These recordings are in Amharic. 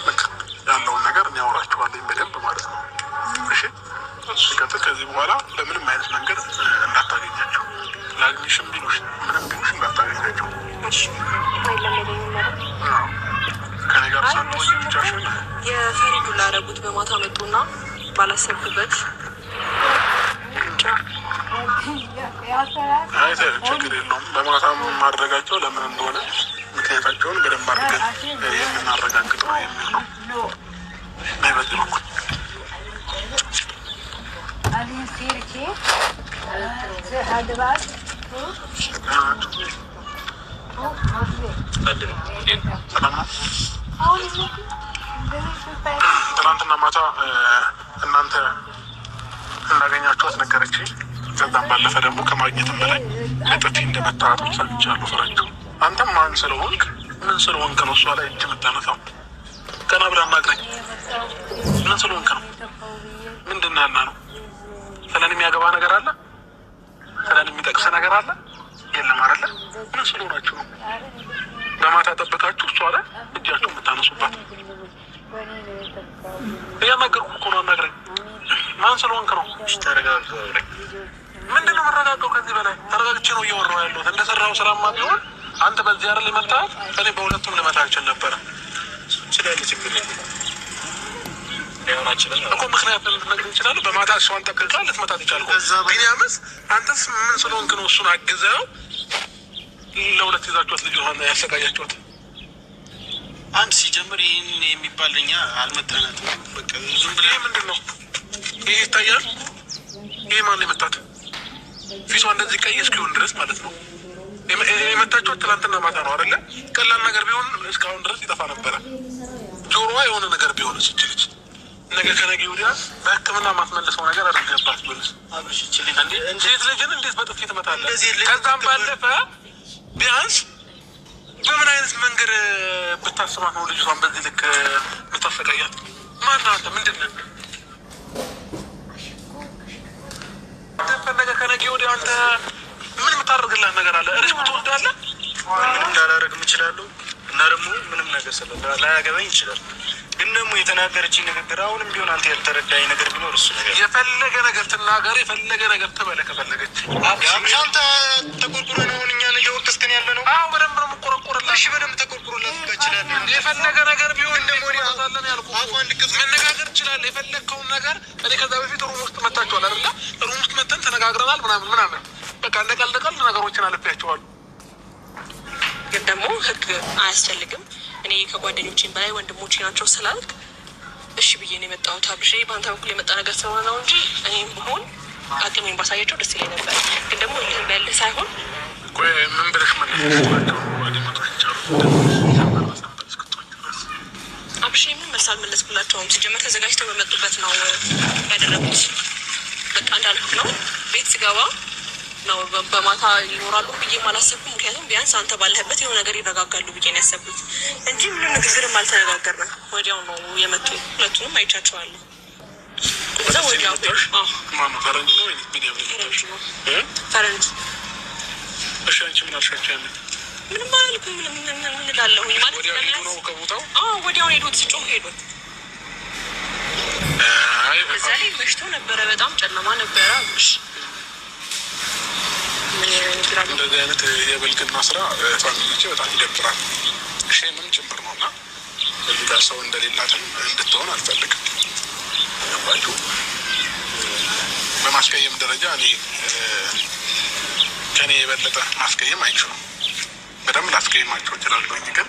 በቃ ያለውን ነገር እኔ አወራችኋለሁ በደንብ ማለት ነው። እሺ ሲቀጥል ከዚህ በኋላ በምንም አይነት መንገድ እንዳታገኛቸው፣ ላግኝሽም ቢሉሽ ምንም ቢሉሽ እንዳታገኛቸው። ከኔ ጋር ሳትሆኝ ብቻሽን የፈሪ ዱላ አደረጉት። በማታ መጡና ባላሰብኩበት ችግር የለውም። በማታ ማድረጋቸው ለምን እንደሆነ ምክንያታቸውን በደንብ አድርገን የምናረጋግጠው የሚል ነው። በዚህ በኩል ትናንትና ማታ እናንተ እንዳገኛችኋት ነገረችኝ። ከዛም ባለፈ ደግሞ ከማግኘትም በላይ ለጥፊ እንደመታቱ ሰምቻለሁ። ፍራቸው አንተም ማን ስለሆንክ ምን ስለሆንክ ነው እሷ ላይ እጅ የምታነሳው? ቀና ብላ አናግረኝ። ምን ስለሆንክ ነው? ምንድን ያና ነው? ስለኔ የሚያገባ ነገር አለ? ስለኔ የሚጠቅስ ነገር አለ? የለም አይደለ? ምን ስለሆናችሁ ነው በማታ ጠብቃችሁ እሷ ላይ እጃችሁ የምታነሱባት? እያናገርኩ እኮ ነው። አናግረኝ። ማን ስለሆንክ ነው? ምንድን ነው መረጋጋው? ከዚህ በላይ ተረጋግቼ ነው እያወራሁ ያለሁት። እንደሰራው ስራማ ቢሆን አንተ በዚህ አይደል የመታኸው? እኔ በሁለቱም ልመታ እችል ነበረ። ስለዚህ ችግር እኮ ምክንያት ልትነግረኝ ይችላሉ። በማታ እሷን ጠብቃ ልትመታት ይቻልኩ። ቢኒያምስ አንተስ ምን ስለሆንክ ነው እሱን አግዘው ለሁለት ይዛችኋት ልጅ ሆነ ያሰቃያችኋት? አንድ ሲጀምር ይህን የሚባል እኛ አልመታናትም። በቃ ዝም ብለህ ምንድን ነው ይህ ይታያል። ይህ ማን የመታት? ፊቷ እንደዚህ ቀይ እስኪሆን ድረስ ማለት ነው። የመታችኋት ትናንትና ማታ ነው አይደለ? ቀላል ነገር ቢሆን እስካሁን ድረስ ይጠፋ ነበረ። ጆሮዋ የሆነ ነገር ቢሆን ስችልች ነገ ከነገ ወዲያ በሕክምና ማስመለሰው ነገር አድርገባት ብልስ ሴት ልጅን እንዴት በጥፊ ትመታለህ? ከዛም ባለፈ ቢያንስ በምን አይነት መንገድ ብታስባት ነው ልጅቷን በዚህ ልክ ብታሰቃያት? ማን አንተ? ምንድን ነህ? ፈለገ ከነገ ወዲያ አንተ ምን የምታደርግላት ነገር አለ? ሪስክ ትወስዳለህ? ምንም ላላደርግም እችላለሁ እና ደግሞ ምንም ነገር ስለ ላያገባኝ ይችላል። ግን ደግሞ የተናገረችኝ ንግግር አሁንም ቢሆን አንተ ያልተረዳኝ ነገር ቢኖር እሱ ነገር የፈለገ ነገር ትናገር፣ የፈለገ ነገር ትበለ። ከፈለገች አንተ ተቆርቁሮ ነው እኛን እየወቀስከን ያለ ነው። አዎ በደንብ ነው የምቆረቆርላት። እሺ በደንብ ተቆርቁሮላት ይችላል። የፈለገ ነገር ቢሆን ደግሞ ሊያሳለን ያልኩህ መነጋገር ይችላል። የፈለግከውን ነገር እኔ ከዛ በፊት ሩም ውስጥ መታችኋል አይደለ? ሩም ውስጥ መተን ተነጋግረናል ምናምን በቃ እንደቀልድ ነገሮችን አልፌያቸዋለሁ። ግን ደግሞ ህግ አያስፈልግም። እኔ ከጓደኞቼም በላይ ወንድሞቼ ናቸው ስላልክ እሺ ብዬ ነው የመጣሁት። አብርሽ በአንተ በኩል የመጣ ነገር ስለሆነ ነው እንጂ እኔም ብሆን አቅሜን ባሳያቸው ደስ ይለኝ ነበር። ግን ደግሞ ይህን በልህ ሳይሆን ምን ብለሽ መለስላቸው? አብርሽ ምን መልስ አልመለስኩላቸውም። ሲጀመር ተዘጋጅተው በመጡበት ነው ያደረጉት። በቃ እንዳልኩ ነው። ቤት ስገባ ነው በማታ ይኖራሉ ብዬ አላሰብኩም። ምክንያቱም ቢያንስ አንተ ባለህበት የሆነ ነገር ይረጋጋሉ ብዬ ነው ያሰብኩት እንጂ ምንም ንግግርም አልተነጋገርንም። ወዲያው ነው የመጡ። ሁለቱንም አይቻቸዋለሁ። እዛ ወዲያው ፈረንጅ ነው ፈረንጅ። እሺ አንቺ ምን አልሻቸው? ያለ ምንም አላልኩም። ምን እላለሁ ማለት ነው ከቦታው ወዲያው ሄዱት። ሲጮህ ሄዱት። እዛ ላይ መሽቶ ነበረ። በጣም ጨለማ ነበረ። አብርሽ እንደዚህ አይነት የብልግና ስራ ፋሚሊዎቼ በጣም ይደብራል። ሼምም ጭምር ነው እና እዚህ ጋር ሰው እንደሌላትም እንድትሆን አልፈልግም። ገባችሁ? በማስቀየም ደረጃ እኔ ከኔ የበለጠ ማስቀየም አይችሉም። በደንብ ላስቀየማቸው እችላለሁኝ። ግን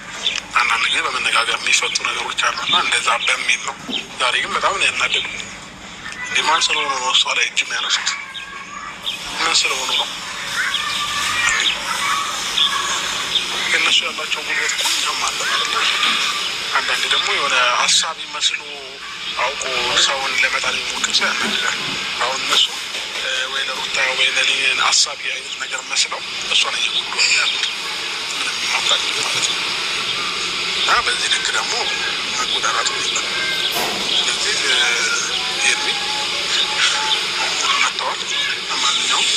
አንዳንድ ጊዜ በመነጋገር የሚፈቱ ነገሮች አሉና እንደዛ በሚል ነው። ዛሬ ግን በጣም ነው ያናደዱ። እንዲህ ማን ስለሆኑ ነው እሷ ላይ እጅ የሚያነሱት? ምን ስለሆኑ ነው? እነሱ ያላቸው ጉልበት እኮ እኛም አለ ማለት ነው። አንዳንዴ ደግሞ የሆነ ሀሳብ ይመስሉ አውቆ ሰውን ለመጣል የሚሞክር ሰው ያናድዳል። አሁን እነሱ ወይ ለሩታ ወይ ለሌን ሀሳቢ አይነት ነገር መስለው እሷን እየጎዱ ያሉት ምንም ማፍላቅ ማለት ነው። እና በዚህ ልክ ደግሞ መጎዳናቱ የለም። ስለዚህ የሚ መጥተዋል። ለማንኛውም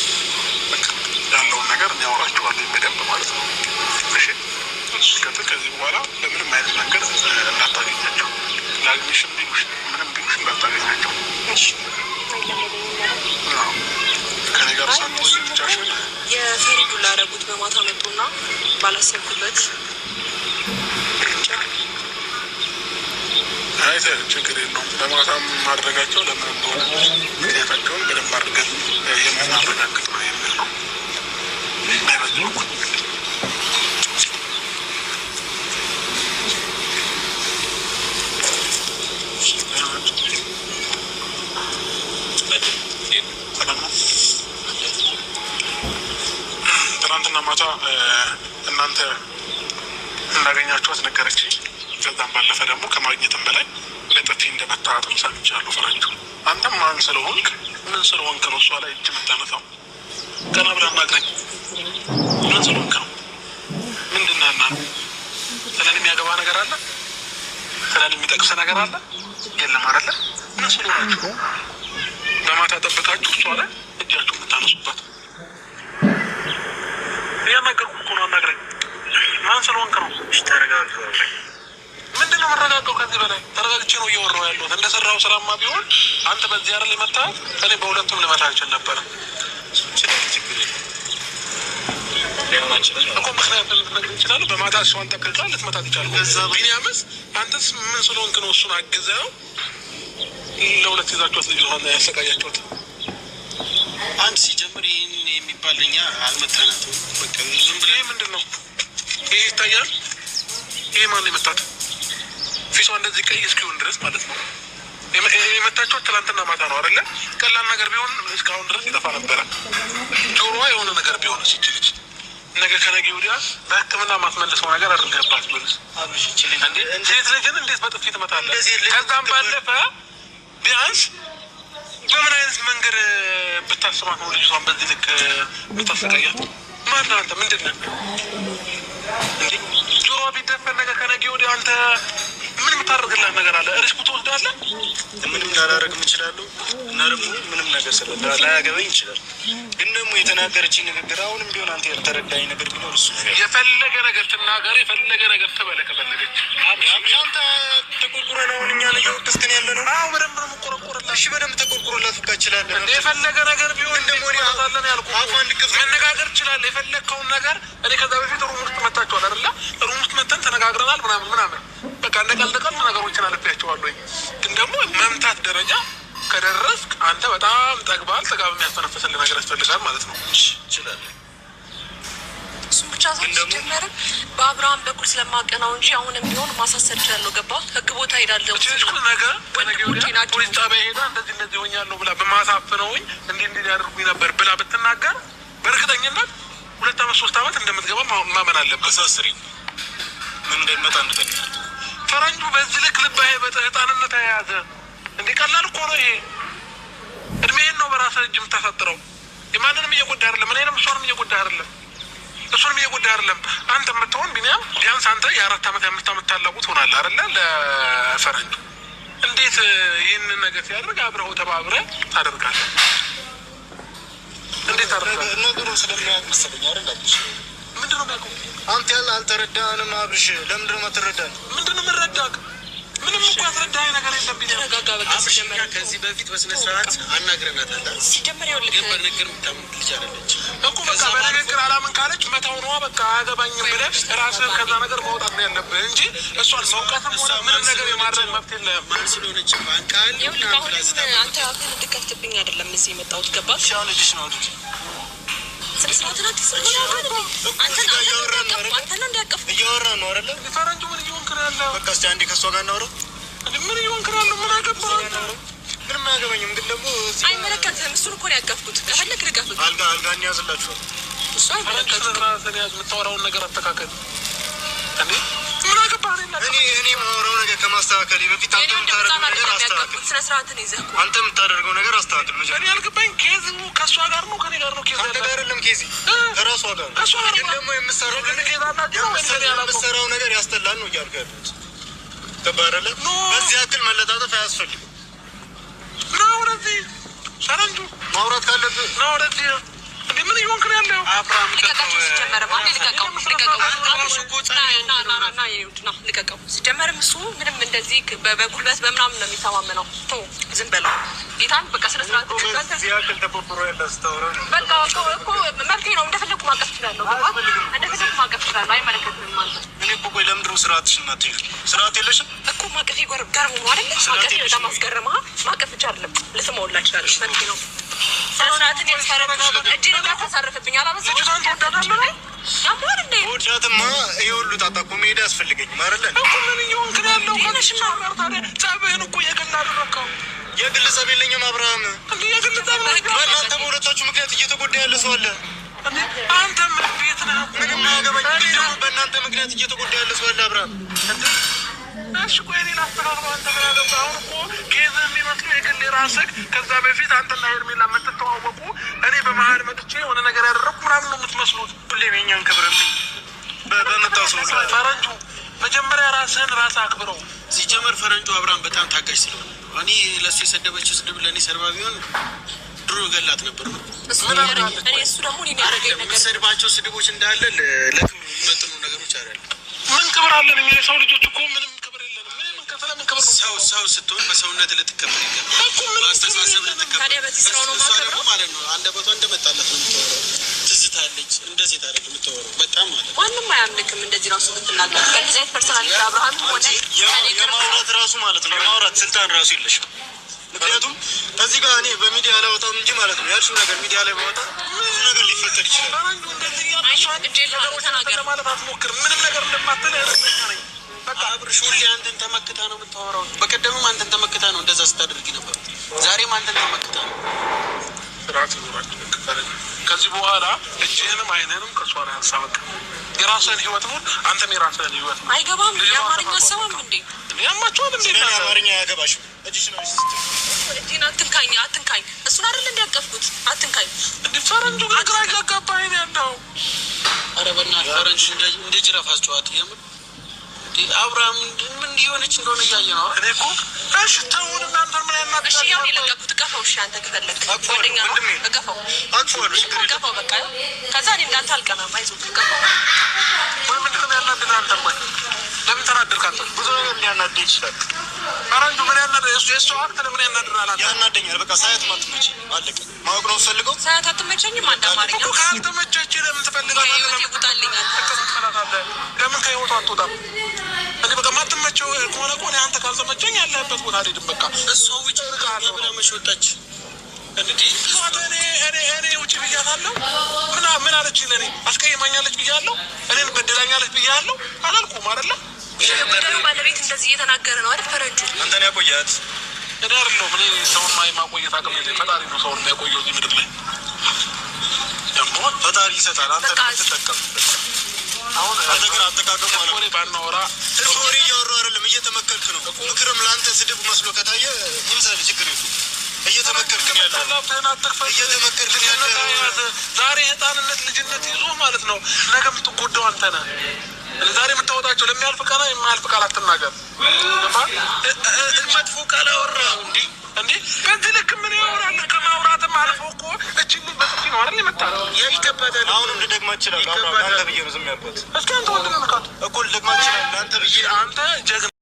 ያለውን ነገር ያወራችኋለሁ በደንብ ማለት ነው። እሺ ከዚህ በኋላ በምንም አይነት መንገድ እንዳታገኛቸው በማታ መጡና ባላሰብኩበት አይ ችግር የለውም። በማታም ማድረጋቸው ለምን እንደሆነ ምክንያታቸውን በደንብ አድርገን የምናረጋግጥ ነው የሚል ነው። ትናንትና ማታ እናንተ እንዳገኛችኋት ነገረችኝ። ከዛም ባለፈ ደግሞ ከማግኘትም በላይ ለጥፊ እንደመታትም ሰምቻለሁ። ፈረንጁ አንተም ማን ስለሆንክ ምን ስለሆንክ ነው እሷ ላይ እጅ የምታነሳው? ቀና ብለህ አናግረኝ። ምን ስለሆንክ ነው? ምንድን ነህ? እና ስለኔ የሚያገባ ነገር አለ? ስለኔ የሚጠቅስ ነገር አለ? የለም አይደለ? ምን ስለሆናችሁ ነው በማታ ጠብቃችሁ እሷ ላይ እጃችሁ የምታነሱበት? እያናገርኩህ እኮ ነው። አናግረኝ። ማን ስለሆንክ ነው? ተረጋጋ። ምንድን ነው መረጋጋው? ከዚህ በላይ ተረጋግቼ ነው እየወራሁ ያለሁት። እንደሰራው ስራማ ቢሆን አንተ በዚህ አይደል የመታኸው? እኔ በሁለቱም ልመታ አልችል ነበረ እኮ። ምክንያት ልትነግረኝ ይችላሉ። በማታ እሷን ጠቅቃ ልትመታት ይቻላል። ቢኒያምስ አንተስ ምን ስለሆንክ ነው እሱን አግዘው ለሁለት ይዛችኋት ልጅ ሆነ ያሰቃያችኋት? አንድ ሲጀምር ይህን የሚባል እኛ አልመታናትም። በቃ ዝም ብለህ ምንድን ነው ይህ ይታያል። ይህ ማን የመታት? ፊቷ እንደዚህ ቀይ እስኪሆን ድረስ ማለት ነው። የመታችኋት ትላንትና ማታ ነው አይደለ? ቀላል ነገር ቢሆን እስካሁን ድረስ ይጠፋ ነበረ። ጆሮዋ የሆነ ነገር ቢሆን ሲች ልጅ ነገ ከነገ ወዲያ በሕክምና ማስመልሰው ነገር አድርገባት ብልስ ሴት ልጅን እንዴት በጥፊ ትመታለህ? ከዛም ባለፈ ቢያንስ በምን አይነት መንገድ ብታስባት ነው ልጅቷን በዚህ ልክ ብታሰቃያት? ማነው አንተ? ምንድን ነህ እንዴ? ጆሮዋ ቢደፈን ነገ ከነገ ወዲያ አንተ ምን የምታደርግላት ነገር አለ? ሪስኩ ትወስዳለህ? ምንም ላላደርግም እችላለሁ እና ደግሞ ምንም ነገር ላያገባኝ ይችላል። ግን ደግሞ የተናገረችኝ ንግግር አሁንም ቢሆን አንተ ያልተረዳኝ ነገር ቢኖር እሱ የፈለገ ነገር ትናገር፣ የፈለገ ነገር ትበለ። ከፈለገች አንተ ተቆርቁረን አሁን እኛ ነገ ወደስትን ያለ ነው። አሁ በደንብ ነው የምቆረቆርላት። እሺ በደንብ ተቆርቁረላት ፍቃ ይችላለን። የፈለገ ነገር ቢሆን ደግሞ ሆታለን ያልኩ መነጋገር ይችላል። የፈለግከውን ነገር እኔ ከዛ በፊት ሩም ውስጥ መታችኋል አይደለ? ሩም ውስጥ መተን ተነጋግረናል ምናምን በቃ እንደቀልደቀል ነገሮችን አልፌያቸዋለሁ። ግን ደግሞ መምታት ደረጃ ከደረስክ አንተ በጣም ጠግባል። ጥጋብ የሚያስተነፍስልህ ነገር ያስፈልጋል ማለት ነው። ይችላል እሱም ብቻ ሲጀመርም በአብርሃም በኩል ስለማቀናው እንጂ አሁንም ቢሆን ማሳሰር ይችላለሁ። ገባ? ህግ ቦታ ሄዳለሁ። ነገ ፖሊስ ጣቢያ ሄዳ እንደዚህ ሆኛለሁ ብላ በማሳፍነውኝ እንዲህ ያደርጉኝ ነበር ብላ ብትናገር በእርግጠኝነት 2 ዓመት 3 ዓመት እንደምትገባ ማመን አለበት። አሳስሪ ምን እንደሚመጣ እንጠቅ ፈረንጁ በዚህ ልክ ልባሄ በህፃንነት የያዘ እንዴ? ቀላል እኮ ነው ይሄ። እድሜህን ነው በራስህ እጅ የምታሳጥረው። የማንንም እየጎዳ አይደለም። እኔንም እሷንም እየጎዳ አይደለም። እሱንም እየጎዳ አይደለም። አንተ የምትሆን ቢኒያም ቢያንስ አንተ የ4 ዓመት የ5 ዓመት ታላቁ ትሆናለህ አይደለ? ለፈረንጁ እንዴት ይህንን ነገር ሲያደርግ አብረኸው ተባብረህ ታደርጋለህ? እንዴት ታደርጋለህ? ነገሩ ስለሚያውቅ መሰለኝ አይደል? ምንድን ነው የሚያውቀው? አንተ ያለ አልተረዳህንም አብርሽ። ለምንድን ነው የማትረዳን? ምንድን ነው የምንረዳህ? ምንም እኮ ያስረዳኸኝ ነገር የለም። ተረጋጋ። በቃ ሲጀመር ከዚህ በፊት በስነ ስርዓት አናግረናታል። ሲጀመር ይኸውልህ ግን በንግግር የምታምን ልጅ አይደለች እኮ። በቃ በንግግር አላምን ካለች መተው ነዋ። በቃ አያገባኝም ብለህ ራስህን ከዛ ነገር ማውጣት ነው ያለብህ እንጂ እሷን መውቀትም ሆነ ምንም ነገር የማድረግ መብት የለህም። ማን ስለሆነች ባንቃል። ይኸውልህ አሁንም አንተ አፍህን እንድከፍትብኝ አይደለም እዚህ የመጣሁት። ገባህ? ሻው ልጅሽ ነው ልጅ እያወራን ነው አይደለ? ፈረንጁ ምን እየሆንክ ነው ያለው? በቃ እስኪ አንዴ ከእሷ ጋር እናውራ። ምን እየሆንክ ነው ያለው? ምን አገባህ? ምንም አያገባኝም። ግን ደግሞ አይመለከትህም። እሱን እኮ ነው ያቀፍኩት። ከፈለክ ልቀፍህ። አልጋ እንያዝላችኋል። እሱ አይመለከትህም። ራስህን ያዝ። የምታወራውን ነገር አስተካከል። እንዴ ምን አገባህ? እኔ የማወራው ነገር ከማስተካከል በፊት አንተ የምታደርገው ነገር አስተካክል። ስነ ስርዓትን ይዘህ እኮ አንተ የምታደርገው ነገር አስተካክል። እኔ ያልገባኝ ኬዝ ከእሷ ጋር ነው ከኔ ጋር ነው? ኬዝ አንተ ጋር አይደለም፣ ኬዝ ከራሷ ጋር ነው። ግን ደግሞ የምትሰራው ነገር ያስጠላል ነው እያልኩ ያሉት። ገባህ አይደለ? በዚህ ያክል መለጣጠፍ አያስፈልግም። ና ወደዚህ ፈረንጁ ማውራት ካለብህ ና ወደዚህ። እንዴ ምን እየሆንክ ነው ያለው? አብርሃም ልቀቀው። ሲጀመርም እሱ ምንም እንደዚህ በጉልበት በምናምን ነው የሚተማመነው። ዝም በለው ጌታን በቃ ስነ ስርዓት በቃ እኮ መብቴ ነው። እንደፈለኩ ማቀፍ እችላለሁ። እንደፈለኩ ማቀፍ እችላለሁ። አይመለከትም ማለት ነው። እኔ እኮ ቆይ ለምንድን ነው ስርዓትሽን እናትይዥ? ስርዓት የለሽም እኮ ማቀፍ ገርሞ ነው አይደለ? ማቀፍ በጣም አስገርመሃ። ማቀፍ ብቻ አይደለም ልስመውላ እችላለሁ። መብቴ ነው። ስነ ስርዓትን የተሳረፍ እጅን እንዳታሳርፍብኝ አላመሰግንም። ያማር እንዴ ወዳትማ ይኸውልህ ጣጣ እኮ መሄድ አያስፈልገኝም አይደለ? እኮ ምን እየሆንክ ነው ያለው? ከነሽና ጋር ታዲያ ጸብህን እኮ የግል አደረከው። የግል ጸብ የለኝም አብርሃም። የግል ጸብ በእናንተ በሁለታችሁ ምክንያት እየተጎዳ ያለ ሰው አለ። አንተ ምን ቤት ነህ? ምንም አያገባኝ። ደግሞ በእናንተ ምክንያት እየተጎዳ ያለ ሰው አለ አብርሃም። እሺ ቆይ እኔ ላስተካክለው። አንተ ምን አገባህ? አሁን እኮ ኬዝ የሚመስለው የግል ራስህ ከዛ በፊት አንተና ሄርሜላ የምትተዋወቁ እኔ በመሀል መጥቼ የሆነ ነገር ያደረግኩ ምናምን ነው የምትመስሉት። ሁሌም የእኛን ክብርብኝ በመጣው ሰው ፈረንጁ መጀመሪያ ራስህን ራስህ አክብረው። ሲጀመር ፈረንጁ አብርሃም በጣም ታጋሽ ስለሆነ እኔ ለእሱ የሰደበችው ስድብ ለእኔ ሰርባ ቢሆን ድሮ ገላት ነበር ነው። እሱ ደግሞ የሚሰድባቸው ስድቦች እንዳለ ለክብሩ የሚመጥኑ ነገሮች አይደለም። ምን ክብር አለን? የሰው ልጆች እኮ ምንም ክብር የለንም። ምንም ስለምን ክብር ነው? ሰው ስትሆን በሰውነት ልትከበር ይገባል። በአስተሳሰብ ልትከበር። እሷ ደግሞ ማለት ነው አንደበቷ እንደመጣላት ነው የምታወራው። ትዝታለች። እንደ ሴት አይደለም የምታወራው። በጣም ማለት ማንም አያምንክም እንደዚህ ራሱ ብትናገር። ከዚህ አይነት ፐርሰናሊቲ አብርሃም ሆነ የማውራት ራሱ ማለት ነው የማውራት ስልጣን ራሱ የለሽም። ምክንያቱም እዚህ ጋር እኔ በሚዲያ ላይ አወጣም እንጂ ማለት ነው ያልሽው ነገር ሚዲያ ላይ ባወጣ ብዙ ነገር ሊፈጠር ይችላል። ማለት አትሞክር። ምንም ነገር እንደማትል እርግጠኛ ነኝ። በቃ አብርሽ ሁሌ አንተን ተመክታ ነው የምታወራው። በቀደምም አንተን ተመክታ ነው እንደዛ ስታደርጊ ነበር። ዛሬም አንተን ተመክታ ነው። ስርዓት ይኖራል። ከዚህ በኋላ እጅህንም አይንህንም ከእሷ ላይ አንሳ። በቃ የራስህን ህይወት ነው። አንተም የራስህን ህይወት ነው። አይገባም። የአማርኛ አሰማም እንዴ ያማቸዋል እንዴ? የአማርኛ አያገባሽም። እጅሽን አትንካኝ፣ አትንካኝ። እሱን አይደል እንዲያቀፍኩት አትንካኝ። እንዲ ፈረንጁ ግራ እያጋባኝ ነው ያለው። ኧረ በእናትህ ፈረንጁ እንደ ጅራፍ አስጨዋት። የምር አብርሃም ምን እየሆነች እንደሆነ እያየ ነው። እኔ እኮ እሺ ተውን እናንተ ምን ያናት እሺ ያው የለቀኩት እቀፈው። እሺ አንተ ከፈለክ ጓደኛ ነው እቀፈው፣ እቀፈው በቃ። ከዛ እኔ እንዳንተ አልቀናም። አይዞህ እቀፈው። ምንድን ነው ያናድህ አንተ? ለምን ተናደድክ አንተ? ብዙ ነገር ሊያናድህ ይችላል። ፈረንጁ ምን ያናድህ? የእሱ አክት ለምን ያናድራል? ያናደኛል። በቃ ሳያት ማትመች አለቀ። ማወቅ ነው ፈልገው ሳያት አትመቸኝም። አንድ አማርኛ እኮ ካልተመቸች ለምን ትፈልጋለህ? ለምን ከህይወቱ አትወጣም? እኔ በቃ ማትመቸው ከሆነ እኮ አንተ ካልተመቸኝ ያለህበት ቦታ አልሄድም። በቃ እሷ ውጭ ብላ መች ወጣች? እኔ ውጭ ብያታለሁ። ምን አለች? ለእኔ አስቀይማኛለች ብያለሁ። እኔን በደላኛለች ብያለሁ አላልኩም አይደለ? የጉዳዩ ባለቤት እንደዚህ እየተናገረ ነው አይደል? ፈረንጁ አንተን ያቆያት እኔ አይደለሁም። እኔ ሰውን ማቆየት አቅም የለኝም። ፈጣሪ ነው ሰውን የሚያቆየው እዚህ ምድር ላይ። ደግሞ ፈጣሪ ይሰጣል። አንተ ትጠቀም። አሁን አንተ ግን አጠቃቀሙ አለ ወሬ ባናወራ ወሬ እያወሩ አይደለም፣ እየተመከርክ ነው። ምክርም ለአንተ ስድብ መስሎ ከታየ ይምሰል፣ ችግር የለም። እየተመከርክ ነው ያለው። እየተመከርክ ነው ያለው። ዛሬ ህፃንነት ልጅነት ይዞ ማለት ነው ነገ የምትጎዳው አንተ ነህ። ዛሬ የምታወጣቸው ለሚያልፍ ቃል የማያልፍ ቃል አትናገር። መጥፎ ቃል አወራ እንዴ በዚህ ልክ ምን ያወራል? ከማውራትም አልፎ እኮ እችን በጥፊ ነው አይደል የመጣው? ያ ይገባታል። አሁን ልደግማ እችላለሁ። አንተ ብዬ ነው ዝም ያልኩት። እስኪ አንተ ወንድም ነካት እኮ ልደግማ እችላለሁ። አንተ ብዬ አንተ ጀግና